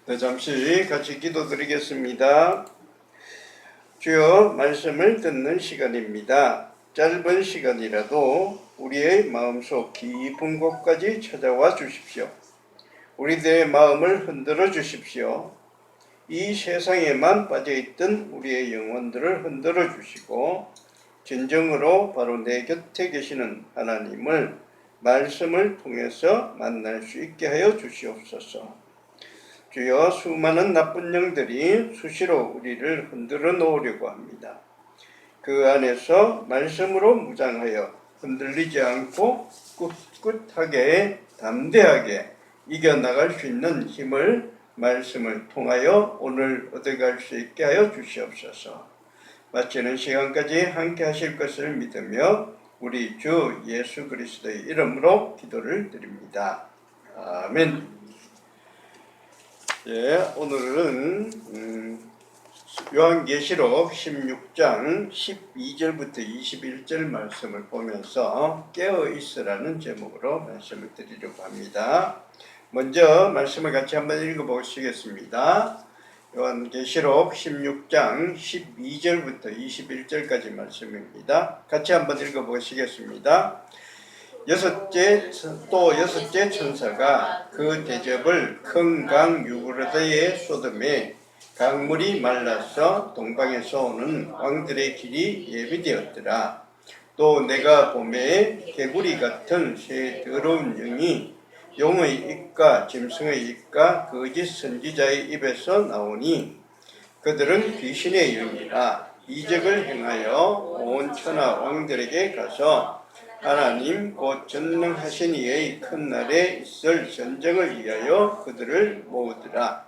네, 잠시 같이 기도드리겠습니다. 주여, 말씀을 듣는 시간입니다. 짧은 시간이라도 우리의 마음속 깊은 곳까지 찾아와 주십시오. 우리들의 마음을 흔들어 주십시오. 이 세상에만 빠져있던 우리의 영혼들을 흔들어 주시고 진정으로 바로 내 곁에 계시는 하나님을 말씀을 통해서 만날 수 있게 하여 주시옵소서. 주여, 수많은 나쁜 영들이 수시로 우리를 흔들어 놓으려고 합니다. 그 안에서 말씀으로 무장하여 흔들리지 않고 꿋꿋하게 담대하게 이겨나갈 수 있는 힘을 말씀을 통하여 오늘 얻어갈 수 있게 하여 주시옵소서. 마치는 시간까지 함께 하실 것을 믿으며 우리 주 예수 그리스도의 이름으로 기도를 드립니다. 아멘. 예, 오늘은 요한계시록 16장 12절부터 21절 말씀을 보면서 깨어있으라는 제목으로 말씀을 드리려고 합니다. 먼저 말씀을 같이 한번 읽어보시겠습니다. 요한계시록 16장 12절부터 21절까지 말씀입니다. 같이 한번 읽어보시겠습니다. 여섯째 천사가 그 대접을 큰 강 유브라데에 쏟음에 강물이 말라서 동방에서 오는 왕들의 길이 예비되었더라. 또 내가 보매 개구리 같은 새 더러운 영이 용의 입과 짐승의 입과 거짓 선지자의 입에서 나오니 그들은 귀신의 영이라 이적을 행하여 온 천하 왕들에게 가서 하나님 곧 전능하신 이의 큰 날에 있을 전쟁을 위하여 그들을 모으더라.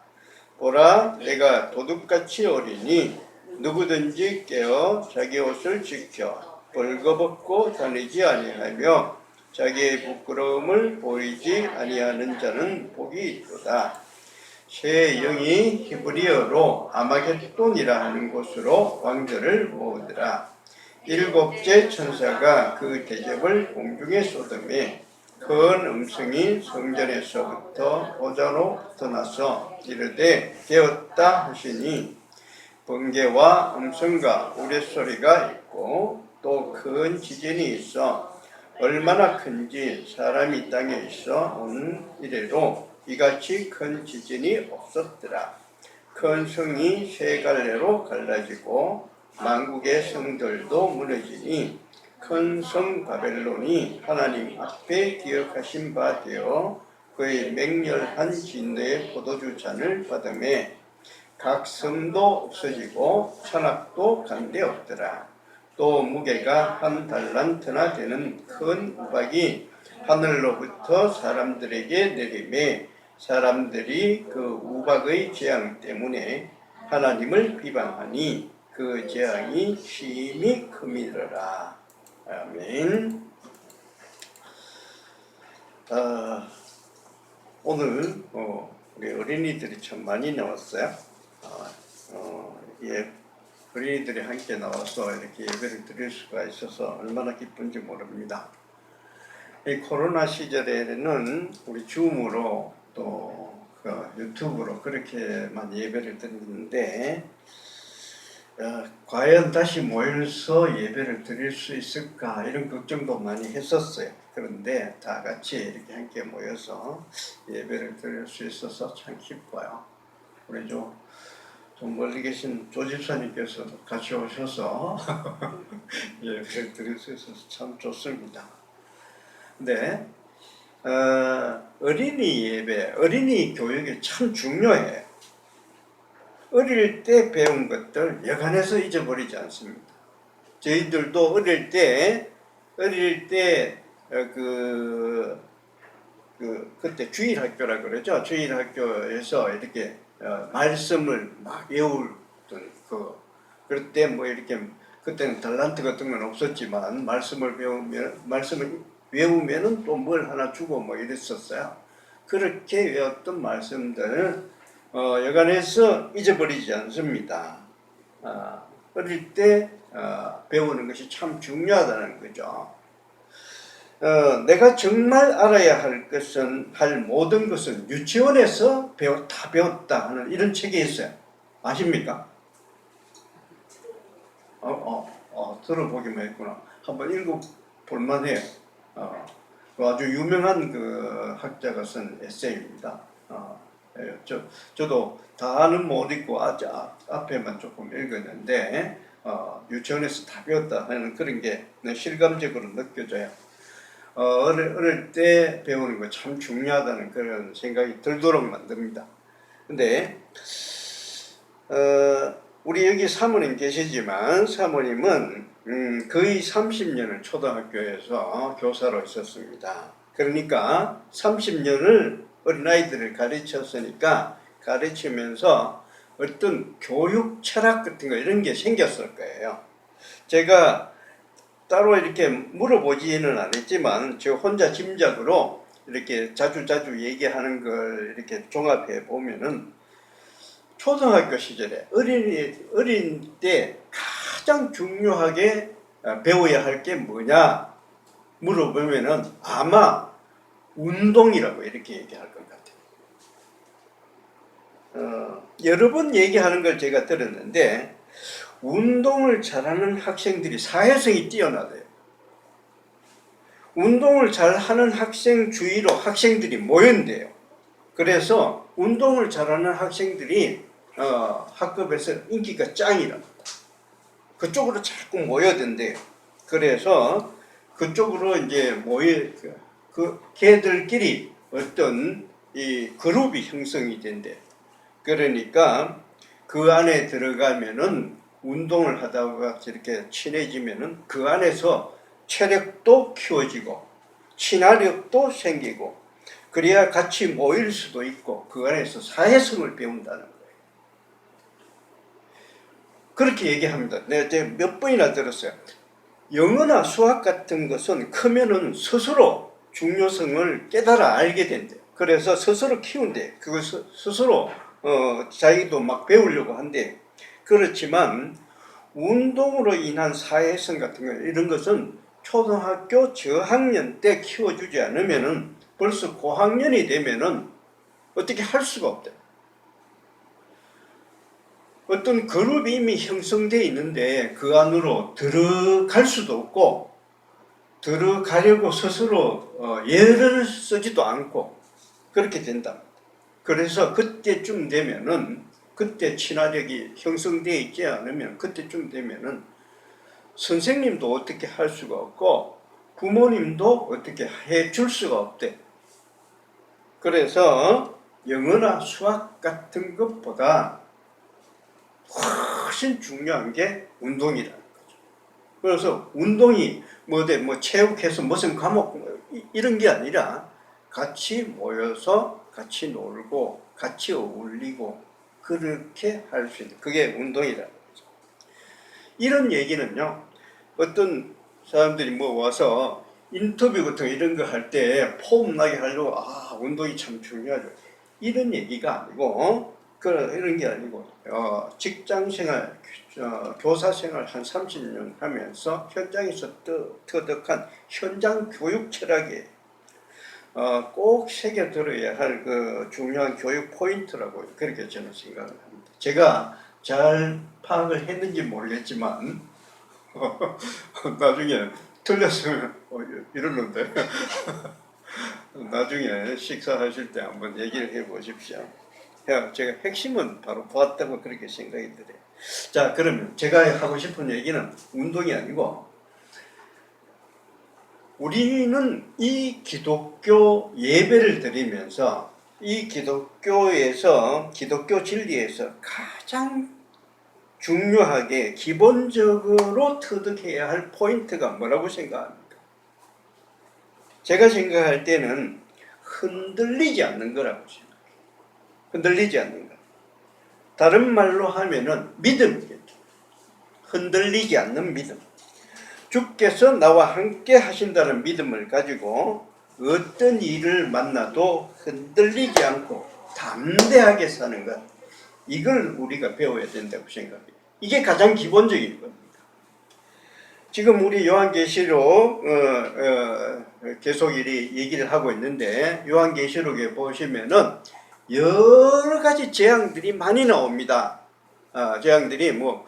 보라, 내가 도둑같이 오리니 누구든지 깨어 자기 옷을 지켜 벌거벗고 다니지 아니하며 자기의 부끄러움을 보이지 아니하는 자는 복이 있도다. 새 영이 히브리어로 아마겟돈이라 하는 곳으로 왕들을 모으더라. 일곱째 천사가 그 대접을 공중에 쏟음에 큰 음성이 성전에서부터 보좌로부터 나서 이르되 되었다 하시니 번개와 음성과 우레소리가 있고 또 큰 지진이 있어 얼마나 큰지 사람이 땅에 있어 온 이래로 이같이 큰 지진이 없었더라. 큰 성이 세 갈래로 갈라지고 만국의 성들도 무너지니 큰 성 바벨론이 하나님 앞에 기억하신 바 되어 그의 맹렬한 진노의 포도주 잔을 받음에 각 섬도 없어지고 천악도 간데 없더라. 또 무게가 한 달란트나 되는 큰 우박이 하늘로부터 사람들에게 내리매 사람들이 그 우박의 재앙 때문에 하나님을 비방하니 그 재앙이 심히 크미더라. 아멘. 오늘 우리 어린이들이 참 많이 나왔어요. 예, 어린이들이 함께 나와서 이렇게 예배를 드릴 수가 있어서 얼마나 기쁜지 모릅니다. 이 코로나 시절에는 우리 줌으로 또 유튜브로 그렇게만 예배를 드리는데 과연 다시 모여서 예배를 드릴 수 있을까 이런 걱정도 많이 했었어요. 그런데 다 같이 이렇게 함께 모여서 예배를 드릴 수 있어서 참 기뻐요. 우리 좀 멀리 계신 조 집사님께서도 같이 오셔서 예배를 드릴 수 있어서 참 좋습니다. 근데 어린이 예배, 어린이 교육이 참 중요해요. 어릴 때 배운 것들 여간해서 잊어버리지 않습니다. 저희들도 어릴 때 그때 주일학교라 그러죠. 주일학교에서 이렇게 말씀을 막 외우던 그럴 때 뭐 이렇게 그때는 달란트 같은 건 없었지만 말씀을 외우면은 또 뭘 하나 주고 뭐 이랬었어요. 그렇게 외웠던 말씀들을 여간해서 잊어버리지 않습니다. 어릴 때 배우는 것이 참 중요하다는 거죠. 내가 정말 알아야 할 모든 것은 유치원에서 다 배웠다 하는 이런 책이 있어요. 아십니까? 들어보기만 했구나. 한번 읽어볼 만해요. 아주 유명한 그 학자가 쓴 에세이입니다. 예, 저도 다는 못 읽고 앞에만 조금 읽었는데 유치원에서 다 배웠다 하는 그런 게 실감적으로 느껴져요. 어릴 때 배우는 거 참 중요하다는 그런 생각이 들도록 만듭니다. 근데 우리 여기 사모님 계시지만 사모님은 거의 30년을 초등학교에서 교사로 있었습니다. 그러니까 30년을 어린아이들을 가르쳤으니까 가르치면서 어떤 교육 철학 같은 거 이런 게 생겼을 거예요. 제가 따로 이렇게 물어보지는 않았지만 저 혼자 짐작으로 이렇게 자주 얘기하는 걸 이렇게 종합해 보면은 초등학교 시절에 어린 때 가장 중요하게 배워야 할 게 뭐냐 물어보면은 아마 운동이라고 이렇게 얘기할 것 같아요. 여러 번 얘기하는 걸 제가 들었는데 운동을 잘하는 학생들이 사회성이 뛰어나대요. 운동을 잘하는 학생 주위로 학생들이 모인대요. 그래서 운동을 잘하는 학생들이 학급에서 인기가 짱이랍니다. 그쪽으로 자꾸 모여든대요. 그래서 그쪽으로 이제 그 걔들끼리 어떤 이 그룹이 형성이 된대. 그러니까 그 안에 들어가면은 운동을 하다가 이렇게 친해지면은 그 안에서 체력도 키워지고 친화력도 생기고 그래야 같이 모일 수도 있고 그 안에서 사회성을 배운다는 거예요. 그렇게 얘기합니다. 내가 몇 번이나 들었어요. 영어나 수학 같은 것은 크면은 스스로 중요성을 깨달아 알게 된대. 그래서 스스로 키운대. 그거 스스로 자기도 막 배우려고 한대. 그렇지만 운동으로 인한 사회성 같은 거 이런 것은 초등학교 저학년 때 키워주지 않으면은 벌써 고학년이 되면은 어떻게 할 수가 없대. 어떤 그룹이 이미 형성되어 있는데 그 안으로 들어갈 수도 없고 들어가려고 스스로 예를 쓰지도 않고 그렇게 된다. 그래서 그때쯤 되면은 그때 친화력이 형성되어 있지 않으면 그때쯤 되면은 선생님도 어떻게 할 수가 없고 부모님도 어떻게 해줄 수가 없대. 그래서 영어나 수학 같은 것보다 훨씬 중요한 게 운동이라는 거죠. 그래서 운동이 뭐 체육해서 무슨 과목 이런 게 아니라 같이 모여서 같이 놀고 같이 어울리고 그렇게 할 수 있는 그게 운동이라는 거죠. 이런 얘기는요. 어떤 사람들이 뭐 와서 인터뷰 같은 이런 거 할 때 폼나게 하려고 운동이 참 중요하죠. 이런 얘기가 아니고 이런 게 아니고 직장생활, 교사생활 한 30년 하면서 현장에서 터득한 현장 교육 철학이 꼭 새겨들어야 할 그 중요한 교육 포인트라고 그렇게 저는 생각을 합니다. 제가 잘 파악을 했는지 모르겠지만 나중에 틀렸으면 이러는데 나중에 식사하실 때 한번 얘기를 해보십시오. 제가 핵심은 바로 보았다고 그렇게 생각이 들어요. 자, 그러면 제가 하고 싶은 얘기는 운동이 아니고 우리는 이 기독교 예배를 드리면서 이 기독교에서 기독교 진리에서 가장 중요하게 기본적으로 터득해야 할 포인트가 뭐라고 생각합니까? 제가 생각할 때는 흔들리지 않는 거라고 생각해요. 흔들리지 않는 것. 다른 말로 하면은 믿음이겠죠. 흔들리지 않는 믿음. 주께서 나와 함께 하신다는 믿음을 가지고 어떤 일을 만나도 흔들리지 않고 담대하게 사는 것. 이걸 우리가 배워야 된다고 생각해요. 이게 가장 기본적인 겁니다. 지금 우리 요한계시록 계속 이리 얘기를 하고 있는데 요한계시록에 보시면은 여러 가지 재앙들이 많이 나옵니다. 재앙들이 뭐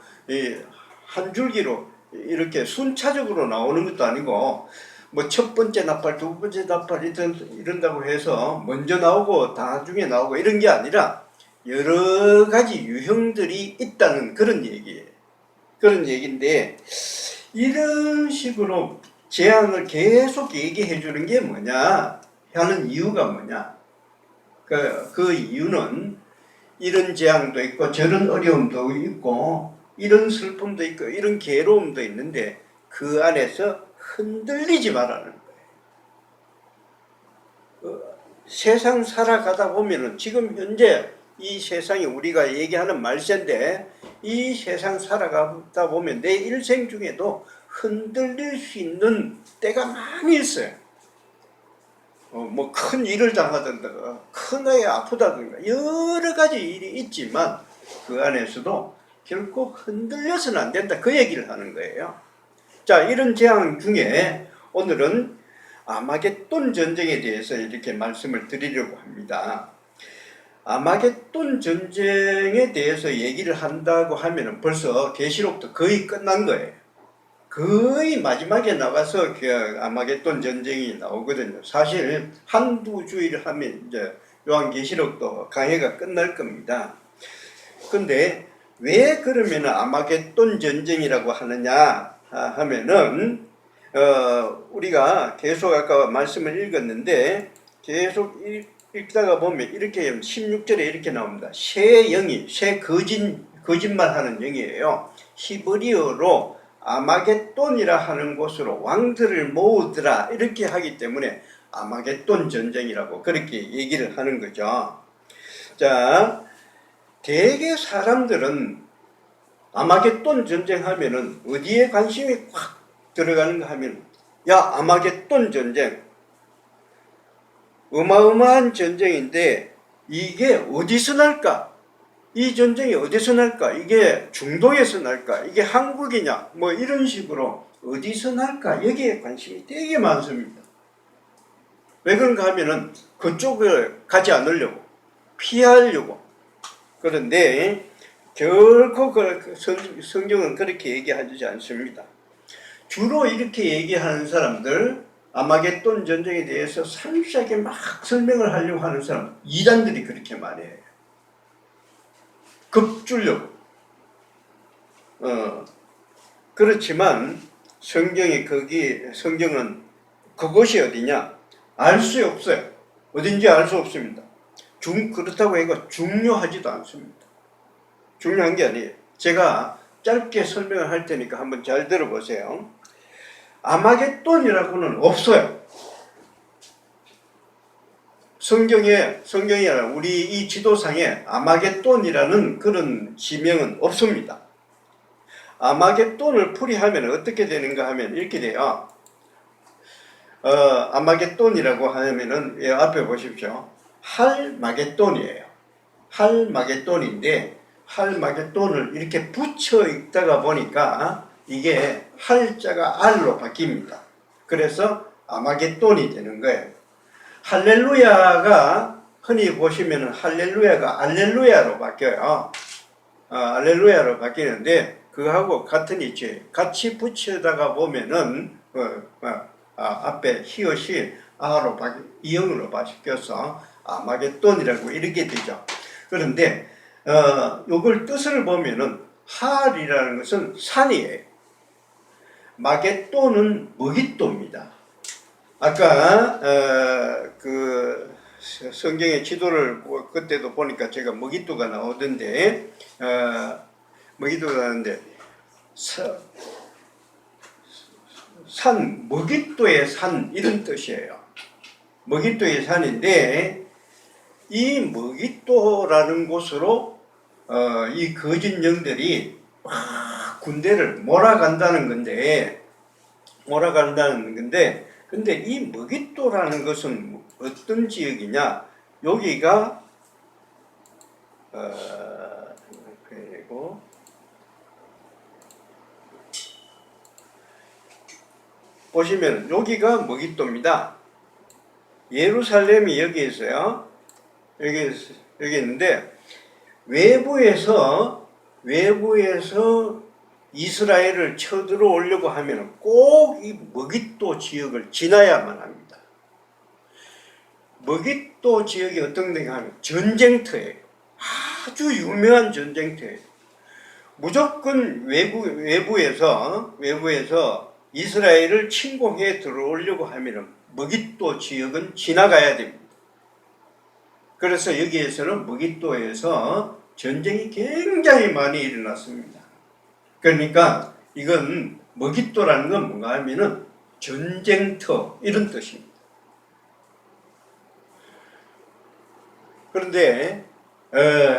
한 줄기로 이렇게 순차적으로 나오는 것도 아니고 뭐 첫 번째 나팔, 두 번째 나팔 이런다고 해서 먼저 나오고 나중에 나오고 이런 게 아니라 여러 가지 유형들이 있다는 그런 얘기예요. 그런 얘기인데 이런 식으로 재앙을 계속 얘기해 주는 게 뭐냐 하는 이유가 뭐냐, 그 이유는 이런 재앙도 있고 저런 어려움도 있고 이런 슬픔도 있고 이런 괴로움도 있는데 그 안에서 흔들리지 말라는 거예요. 세상 살아가다 보면은 지금 현재 이 세상이 우리가 얘기하는 말세인데 이 세상 살아가다 보면 내 일생 중에도 흔들릴 수 있는 때가 많이 있어요. 뭐 큰 일을 당하든가 큰 애 아프다든가 여러 가지 일이 있지만 그 안에서도 결코 흔들려서는 안 된다, 그 얘기를 하는 거예요. 자, 이런 재앙 중에 오늘은 아마겟돈 전쟁에 대해서 이렇게 말씀을 드리려고 합니다. 아마겟돈 전쟁에 대해서 얘기를 한다고 하면 벌써 계시록도 거의 끝난 거예요. 거의 마지막에 나가서 그 아마겟돈 전쟁이 나오거든요. 사실 한두 주일 하면 이제 요한계시록도 강해가 끝날 겁니다. 근데 왜 그러면 아마겟돈 전쟁이라고 하느냐 하면은 우리가 계속 아까 말씀을 읽었는데 계속 읽다가 보면 이렇게 16절에 이렇게 나옵니다. 새 영이, 새 거짓말하는 영이에요. 히브리어로 아마겟돈이라 하는 곳으로 왕들을 모으더라 이렇게 하기 때문에 아마겟돈 전쟁이라고 그렇게 얘기를 하는 거죠. 자, 대개 사람들은 아마겟돈 전쟁 하면은 어디에 관심이 확 들어가는가 하면, 야, 아마겟돈 전쟁 어마어마한 전쟁인데 이게 어디서 날까? 이 전쟁이 어디서 날까? 이게 중동에서 날까? 이게 한국이냐? 뭐 이런 식으로 어디서 날까? 여기에 관심이 되게 많습니다. 왜 그런가 하면은 그쪽을 가지 않으려고, 피하려고. 그런데 결코 성경은 그렇게 얘기하지 않습니다. 주로 이렇게 얘기하는 사람들, 아마겟돈 전쟁에 대해서 상세하게 막 설명을 하려고 하는 사람, 이단들이 그렇게 많이 해요. 급주려고. 그렇지만 성경은 그곳이 어디냐? 알 수 없어요. 어딘지 알 수 없습니다. 그렇다고 해서 중요하지도 않습니다. 중요한 게 아니에요. 제가 짧게 설명을 할 테니까 한번 잘 들어보세요. 아마겟돈이라고는 없어요. 성경이 아니라 우리 이 지도상에 아마겟돈이라는 그런 지명은 없습니다. 아마겟돈을 풀이하면 어떻게 되는가 하면 이렇게 돼요. 아마겟돈이라고 하면은 앞에 보십시오. 할마겟돈이에요. 할마겟돈인데 할마겟돈을 이렇게 붙여 읽다가 보니까 이게 할자가 알로 바뀝니다. 그래서 아마겟돈이 되는 거예요. 할렐루야가 흔히 보시면 할렐루야가 알렐루야로 바뀌어요. 알렐루야로 바뀌는데 그거하고 같은 위치에 같이 붙여다가 보면은 앞에 히읗이 아로 이형으로 바뀌어서 아마겟돈이라고 이렇게 되죠. 그런데 요걸 뜻을 보면은 할이라는 것은 산이에요. 마겟돈은 머깃도입니다. 아까 그 성경의 지도를 그때도 보니까 제가 머깃도가 나오던데 머깃도가 나오는데 산, 머깃도의 산 이런 뜻이에요. 머깃도의 산인데 이 머깃도라는 곳으로 이 거짓 영들이 막 군대를 몰아간다는 건데 근데 이 머깃도라는 것은 어떤 지역이냐? 여기가 그리고 보시면 여기가 머깃도입니다. 예루살렘이 여기 있어요. 여기 있는데 외부에서 이스라엘을 쳐들어오려고 하면 꼭 이 머깃도 지역을 지나야만 합니다. 머깃도 지역이 어떤 데가 하면 전쟁터예요. 아주 유명한 전쟁터예요. 무조건 외부에서 이스라엘을 침공해 들어오려고 하면 머깃도 지역은 지나가야 됩니다. 그래서 여기에서는 머깃도에서 전쟁이 굉장히 많이 일어났습니다. 그러니까 이건 머깃도라는 건 뭔가 하면은 전쟁터 이런 뜻입니다. 그런데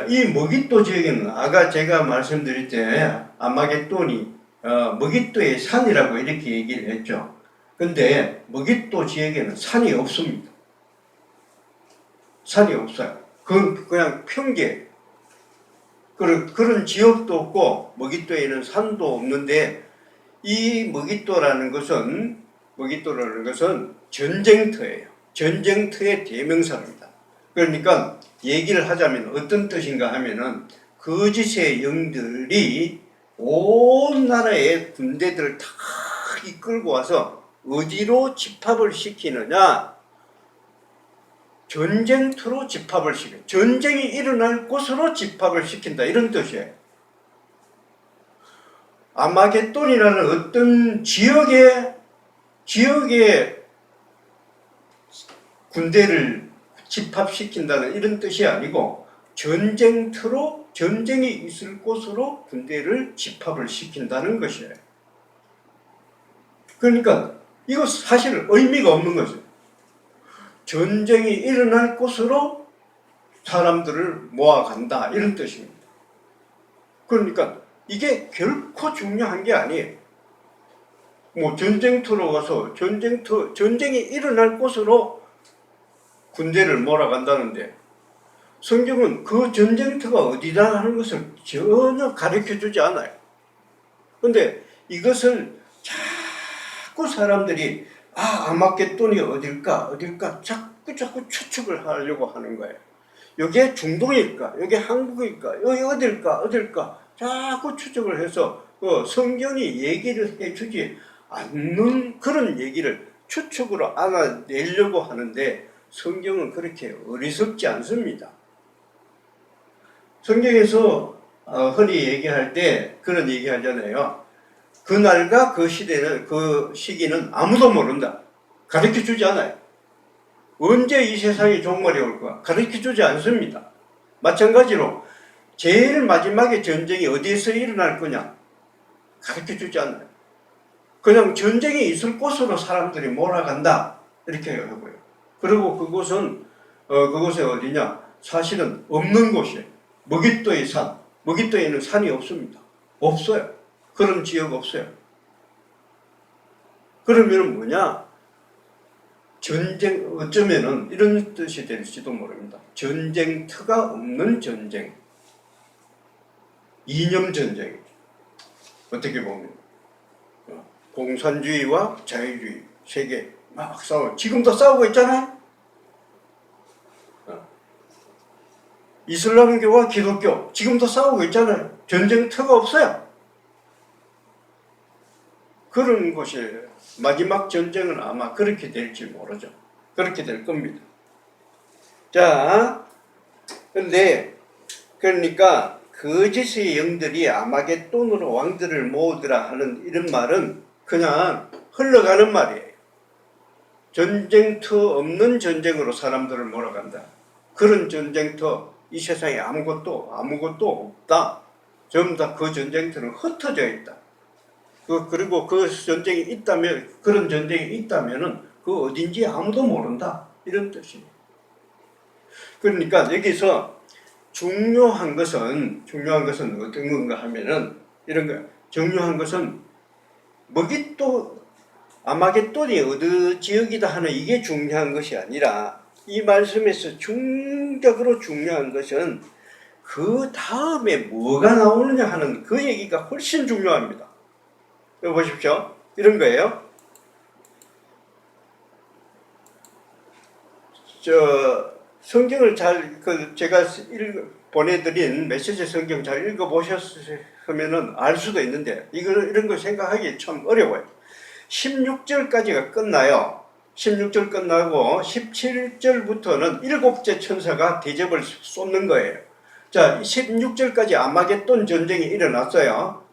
이 머깃도 지역에는 아까 제가 말씀드릴 때 아마겟돈이 머깃도의 산이라고 이렇게 얘기를 했죠. 근데 머깃도 지역에는 산이 없습니다. 산이 없어요. 그건 그냥 평지. 그런 지역도 없고 머깃도에는 산도 없는데 이 머깃도라는 것은 전쟁터예요. 전쟁터의 대명사입니다. 그러니까 얘기를 하자면 어떤 뜻인가 하면은 거짓의 영들이 온 나라의 군대들을 다 이끌고 와서 어디로 집합을 시키느냐? 전쟁터로 집합을 시켜. 전쟁이 일어날 곳으로 집합을 시킨다. 이런 뜻이에요. 아마겟돈이라는 어떤 지역에 군대를 집합시킨다는 이런 뜻이 아니고 전쟁터로 전쟁이 있을 곳으로 군대를 집합을 시킨다는 것이에요. 그러니까 이거 사실 의미가 없는 거죠. 전쟁이 일어날 곳으로 사람들을 모아간다 이런 뜻입니다. 그러니까 이게 결코 중요한 게 아니에요. 뭐 전쟁터로 가서 전쟁이 일어날 곳으로 군대를 몰아간다는데 성경은 그 전쟁터가 어디다 하는 것을 전혀 가르쳐주지 않아요. 그런데 이것을 자꾸 사람들이 아마겟돈이 어딜까 자꾸 추측을 하려고 하는 거예요. 여기에 중동일까? 여기 한국일까? 여기 어딜까? 자꾸 추측을 해서 성경이 얘기를 해주지 않는 그런 얘기를 추측으로 알아내려고 하는데 성경은 그렇게 어리석지 않습니다. 성경에서 흔히 얘기할 때 그런 얘기 하잖아요. 그날과 그 시기는 아무도 모른다. 가르쳐주지 않아요. 언제 이 세상에 종말이 올까? 가르쳐주지 않습니다. 마찬가지로 제일 마지막에 전쟁이 어디에서 일어날 거냐? 가르쳐주지 않아요. 그냥 전쟁이 있을 곳으로 사람들이 몰아간다. 이렇게 하고요. 그리고 그곳은 그곳에 어디냐? 사실은 없는 곳이에요. 머깃도의 산. 머깃도에는 산이 없습니다. 없어요. 그런 지역 없어요. 그러면 뭐냐? 어쩌면은 이런 뜻이 될지도 모릅니다. 전쟁터가 없는 전쟁. 이념 전쟁. 어떻게 보면. 공산주의와 자유주의. 세계 막 싸워. 지금도 싸우고 있잖아요. 이슬람교와 기독교. 지금도 싸우고 있잖아요. 전쟁터가 없어요. 그런 곳이에요. 마지막 전쟁은 아마 그렇게 될지 모르죠. 그렇게 될 겁니다. 자, 근데 그러니까 거짓의 영들이 아마겟돈으로 왕들을 모으더라 하는 이런 말은 그냥 흘러가는 말이에요. 전쟁터 없는 전쟁으로 사람들을 몰아간다. 그런 전쟁터 이 세상에 아무것도 없다. 전부 다 그 전쟁터는 흩어져 있다. 그리고 그 전쟁이 있다면, 그런 전쟁이 있다면은 그 어딘지 아무도 모른다. 이런 뜻이에요. 그러니까 여기서 중요한 것은 어떤 건가 하면은 이런 거예요. 중요한 것은 아마겟돈이 어느 지역이다 하는 이게 중요한 것이 아니라 이 말씀에서 중적으로 중요한 것은 그 다음에 뭐가 나오느냐 하는 그 얘기가 훨씬 중요합니다. 여기 보십시오. 이런 거예요. 성경을 잘 제가 보내드린 메시지 성경 잘 읽어보셨으면은 알 수도 있는데 이런 거 생각하기 참 어려워요. 16절까지가 끝나요. 16절 끝나고 17절부터는 7째 천사가 대접을 쏟는 거예요. 자, 16절까지 아마겟돈 전쟁이 일어났어요.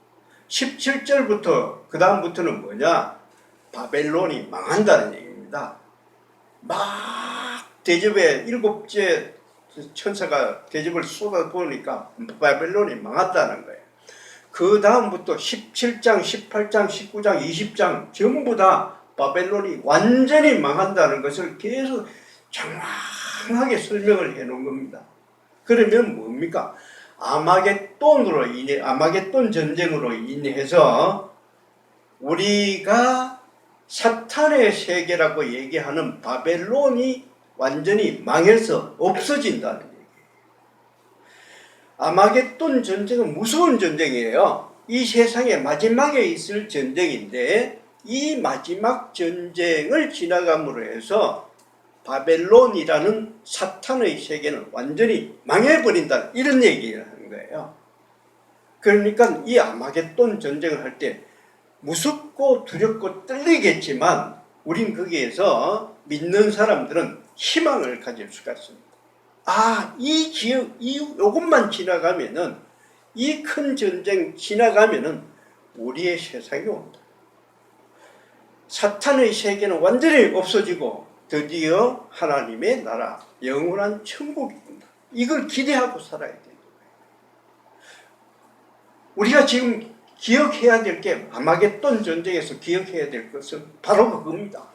17절부터 그 다음부터는 뭐냐? 바벨론이 망한다는 얘기입니다. 막 대접에 7째 천사가 대접을 쏟아보니까 바벨론이 망했다는 거예요. 그 다음부터 17장, 18장, 19장, 20장 전부 다 바벨론이 완전히 망한다는 것을 계속 장황하게 설명을 해 놓은 겁니다. 그러면 뭡니까? 아마겟돈 전쟁으로 인해서 우리가 사탄의 세계라고 얘기하는 바벨론이 완전히 망해서 없어진다는 얘기예요. 아마겟돈 전쟁은 무서운 전쟁이에요. 이 세상의 마지막에 있을 전쟁인데 이 마지막 전쟁을 지나감으로 해서 바벨론이라는 사탄의 세계는 완전히 망해버린다, 이런 얘기를 하는 거예요. 그러니까 이 아마겟돈 전쟁을 할 때 무섭고 두렵고 떨리겠지만 우린 거기에서 믿는 사람들은 희망을 가질 수가 있습니다. 이 지역, 요것만 지나가면은, 이 큰 전쟁 지나가면은 우리의 세상이 온다. 사탄의 세계는 완전히 없어지고 드디어 하나님의 나라, 영원한 천국입니다. 이걸 기대하고 살아야 돼요. 우리가 지금 기억해야 될 게, 아마겟돈 전쟁에서 기억해야 될 것은 바로 그겁니다.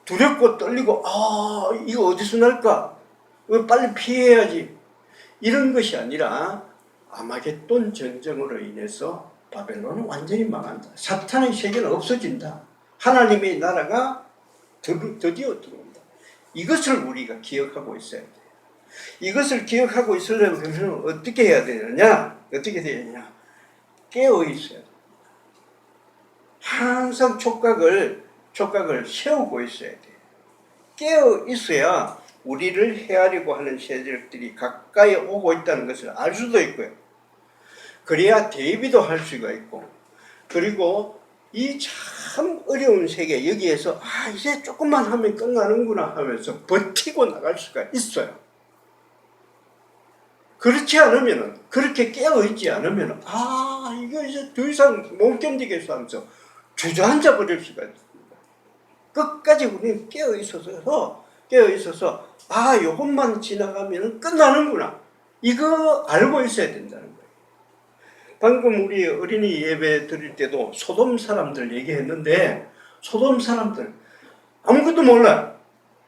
두렵고 떨리고 이거 어디서 날까? 빨리 피해야지. 이런 것이 아니라 아마겟돈 전쟁으로 인해서 바벨론은 완전히 망한다. 사탄의 세계는 없어진다. 하나님의 나라가 드디어 들어온다. 이것을 우리가 기억하고 있어야 돼요. 이것을 기억하고 있으려면 어떻게 해야 되느냐? 어떻게 되느냐? 깨어 있어야 돼요. 항상 촉각을 세우고 있어야 돼요. 깨어 있어야 우리를 헤아리고 하는 세력들이 가까이 오고 있다는 것을 알 수도 있고요. 그래야 대비도 할 수가 있고, 그리고 이 참 어려운 세계, 여기에서 이제 조금만 하면 끝나는구나 하면서 버티고 나갈 수가 있어요. 그렇지 않으면, 그렇게 깨어있지 않으면 이거 이제 더 이상 못 견디겠어 하면서 주저앉아 버릴 수가 있습니다. 끝까지 우리는 깨어있어서 요것만 지나가면 끝나는구나, 이거 알고 있어야 된다는 거예요. 방금 우리 어린이 예배 드릴 때도 소돔 사람들 얘기했는데, 소돔 사람들 아무것도 몰라요.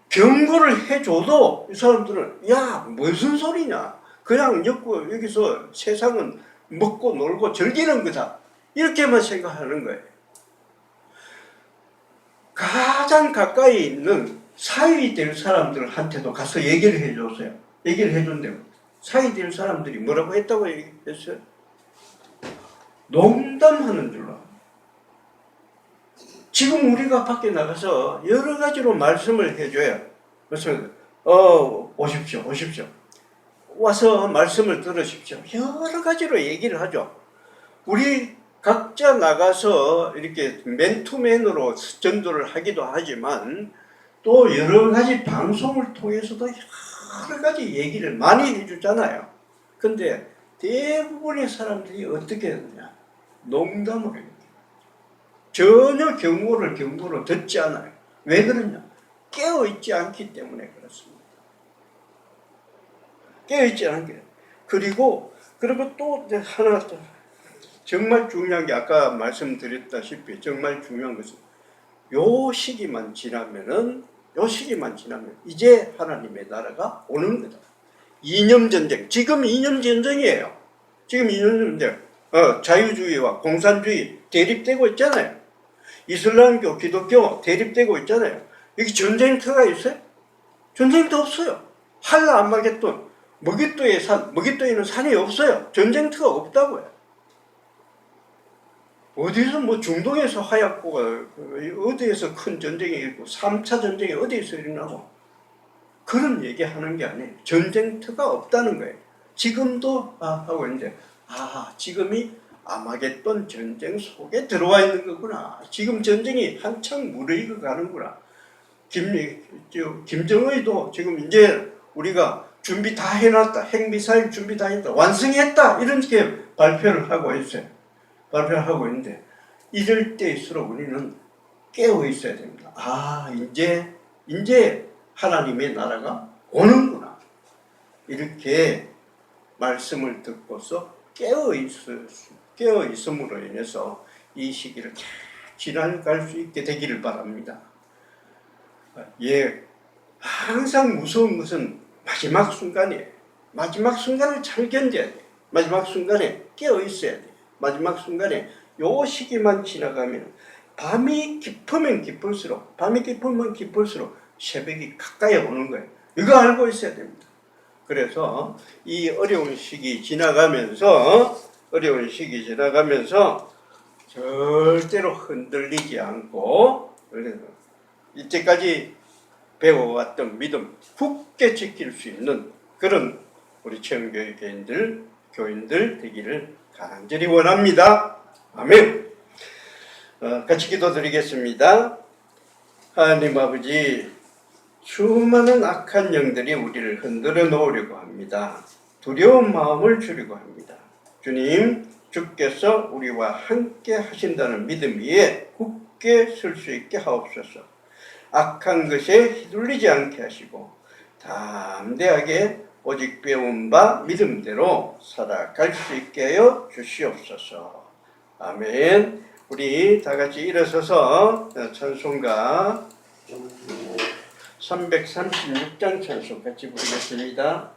경고를 해줘도 이 사람들은 무슨 소리냐, 그냥 여기서 세상은 먹고 놀고 즐기는 거다, 이렇게만 생각하는 거예요. 가장 가까이 있는 사위 될 사람들한테도 가서 얘기를 해줬어요. 얘기를 해준대요. 사위 될 사람들이 뭐라고 했다고 얘기했어요? 농담하는 줄로. 지금 우리가 밖에 나가서 여러 가지로 말씀을 해줘요. 그래서 오십시오. 와서 말씀을 들으십시오. 여러 가지로 얘기를 하죠. 우리 각자 나가서 이렇게 맨투맨으로 전도를 하기도 하지만 또 여러 가지 방송을 통해서도 여러 가지 얘기를 많이 해주잖아요. 근데 대부분의 사람들이 어떻게 하느냐? 농담을 해요. 전혀 경고를 듣지 않아요. 왜 그러냐? 깨어있지 않기 때문에 그렇습니다. 깨어있지 않은 게. 그리고 또 하나 정말 중요한 게, 아까 말씀드렸다시피 정말 중요한 것은 요 시기만 지나면 이제 하나님의 나라가 오는 거다. 이념전쟁. 지금 이념전쟁이에요. 지금 이념전쟁. 자유주의와 공산주의 대립되고 있잖아요. 이슬람교, 기독교 대립되고 있잖아요. 여기 전쟁터가 있어요? 전쟁터 없어요. 할라 아마겟돈. 머깃도에는 산이 없어요. 전쟁터가 없다고요. 어디서 중동에서 하얗고 어디에서 큰 전쟁이 있고 3차 전쟁이 어디에서 일어나고, 그런 얘기하는 게 아니에요. 전쟁터가 없다는 거예요. 지금도 하고 있는데 지금이 아마겟돈 전쟁 속에 들어와 있는 거구나. 지금 전쟁이 한창 무르익어 가는구나. 김정의도 지금 이제 우리가 준비 다 해놨다. 핵미사일 준비 다 했다. 완성했다. 이렇게 발표를 하고 있어요. 발표를 하고 있는데 이럴 때일수록 우리는 깨어 있어야 됩니다. 이제 하나님의 나라가 오는구나. 이렇게 말씀을 듣고서 깨어 있음으로 인해서 이 시기를 잘 지나갈 수 있게 되기를 바랍니다. 항상 무서운 것은 마지막 순간이에요. 마지막 순간을 잘 견뎌야 돼요. 마지막 순간에 깨어 있어야 돼요. 마지막 순간에 요 시기만 지나가면 밤이 깊으면 깊을수록 새벽이 가까이 오는 거예요. 이거 알고 있어야 됩니다. 그래서 이 어려운 시기 지나가면서 절대로 흔들리지 않고 이때까지 배워왔던 믿음 굳게 지킬 수 있는 그런 우리 체험교회 교인들 되기를 간절히 원합니다. 아멘. 같이 기도드리겠습니다. 하나님 아버지, 수많은 악한 영들이 우리를 흔들어 놓으려고 합니다. 두려운 마음을 주려고 합니다. 주님, 주께서 우리와 함께 하신다는 믿음 위에 굳게 설 수 있게 하옵소서. 악한 것에 휘둘리지 않게 하시고 담대하게 오직 배운 바 믿음대로 살아갈 수 있게 하여 주시옵소서. 아멘. 우리 다 같이 일어서서 찬송가 336장 찬송 같이 부르겠습니다.